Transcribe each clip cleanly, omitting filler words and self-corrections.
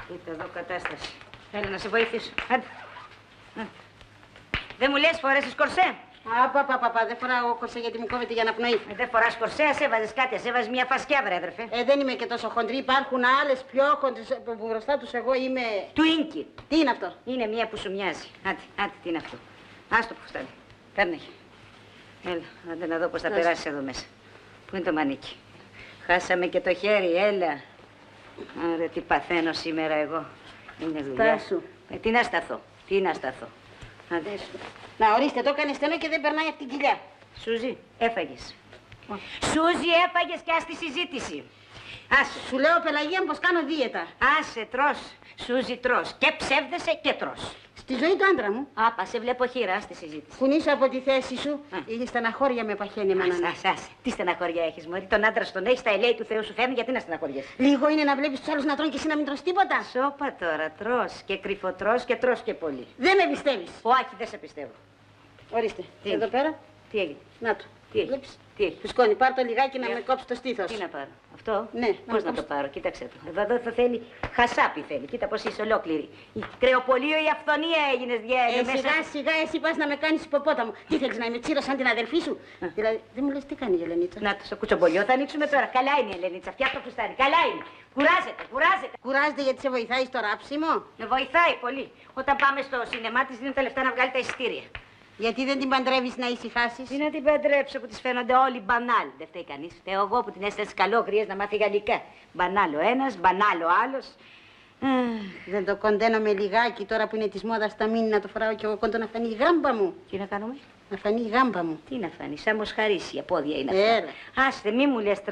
Κοίτα εδώ κατάσταση. Θέλω να σε βοηθήσω. Άντε. Δεν μου λες φορέσεις κορσέ. Παπα, δεν φοράω κορσέ γιατί μου κόβεται για αναπνοή. Δεν φοράς κορσέ, ας έβαζες κάτι, ας έβαζες μια φασκιά, βρε αδερφέ. Δεν είμαι και τόσο χοντρή. Υπάρχουν άλλες πιο χοντρές που μπροστά τους εγώ είμαι. Τουίνκι. Τι είναι αυτό? Είναι μια που σου μοιάζει. Άντε, τι είναι αυτό. Άστο που φτάνει. Παίρνε. Έλα, άντε να δω πώς θα περάσεις εδώ μέσα. Πού είναι το μανίκι? Χάσαμε και το χέρι, έλα. Άρα τι παθαίνω σήμερα εγώ. Είναι δουλειά. Στάσου. Τι να σταθώ. Άντε. Να ορίστε, το έκανε στενό και δεν περνάει από την κοιλιά. Σούζη, έφαγες. Σούζη, έφαγες και ας τη συζήτηση. Άσε. Σου λέω, Πελαγία μου, πως κάνω δίαιτα. Άσε, τρως. Σούζη, τρως. Και ψεύδεσαι και τρως. Στη ζωή του άντρα μου. Άπα, σε βλέπω χείρα στη συζήτηση. Κουνήσω από τη θέση σου. Η στεναχώρια με παχαίνει εμένα. Άσε. Τι στεναχώρια έχεις, μωρή. Τον άντρα στον έχεις, τα ελέη του Θεού σου φέρνει, γιατί να στεναχωριέσαι. Λίγο είναι να βλέπεις τους άλλους να τρώνε και εσύ να μην τρως τίποτα. Σώπα τώρα, τρως και κρυφοτρως και τρως και πολύ. Δεν με πιστεύεις. Όχι, δεν σε πιστεύω. Ορίστε. Τι εδώ πέρα. Τι έγινε? Να το. Τι έχει? Τι έχει? Φουσκώνει, πάρ' το λιγάκι να με κόψει το στήθος. Τι να πάρω? Αυτό? Ναι. Πώς να το πάρω? Κοίταξε το. Εδώ θα θέλει χασάπι θέλει. Κοίτα πως είσαι ολόκληρη. Η κρεοπολείο, η αυθονία έγινες Σιγά, εσύ πας να με κάνεις υποπόταμο. Τι θέλεις να είμαι τσίρος σαν την αδελφή σου? Δηλαδή, δεν μου λες τι κάνει η Ελενίτσα. Να το στο κουτσομπολιό θα ανοίξουμε τώρα. Καλά είναι η Ελενίτσα. Φτιάχνει το φουστάνι. Καλά είναι. Κουράζεται. Κουράζεται γιατί σε βοηθάει στο ράψιμο. Με βοηθάει πολύ. Όταν πάμε στο σινεμά της δίνουν τα λεφτά να βγάλει τα εισιτήρια. Γιατί δεν την παντρεύεις να ησυχάσεις? Τι να την παντρέψω που της φαίνονται όλοι μπανάλ. Δεν φταίει κανείς. Φταίω εγώ που την έστειλε καλόγριες να μάθει γαλλικά. Μπανάλ ο ένας, μπανάλ ο άλλος. Δεν το κοντένω με λιγάκι τώρα που είναι της μόδας τα μήνυ να το φοράω κι εγώ κοντό να φανεί η γάμπα μου. Τι να κάνουμε? Να φανεί η γάμπα μου. Τι να φανεί, σαν μοσχαρίσια πόδια είναι αυτά. Άστε, μη μου λες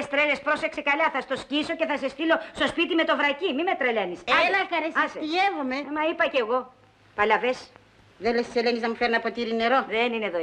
τρέλες. Πρόσεξε καλά, θα στο σκίσω και θα σε στείλω στο σπίτι με το βρακί. Μη με τρελαίνεις. Έλα καρέ, συστιεύομαι. Μα είπα κι εγώ. Παλαβές. Δεν λες της Ελένης να μου φέρει ένα ποτήρι νερό? Δεν είναι εδώ.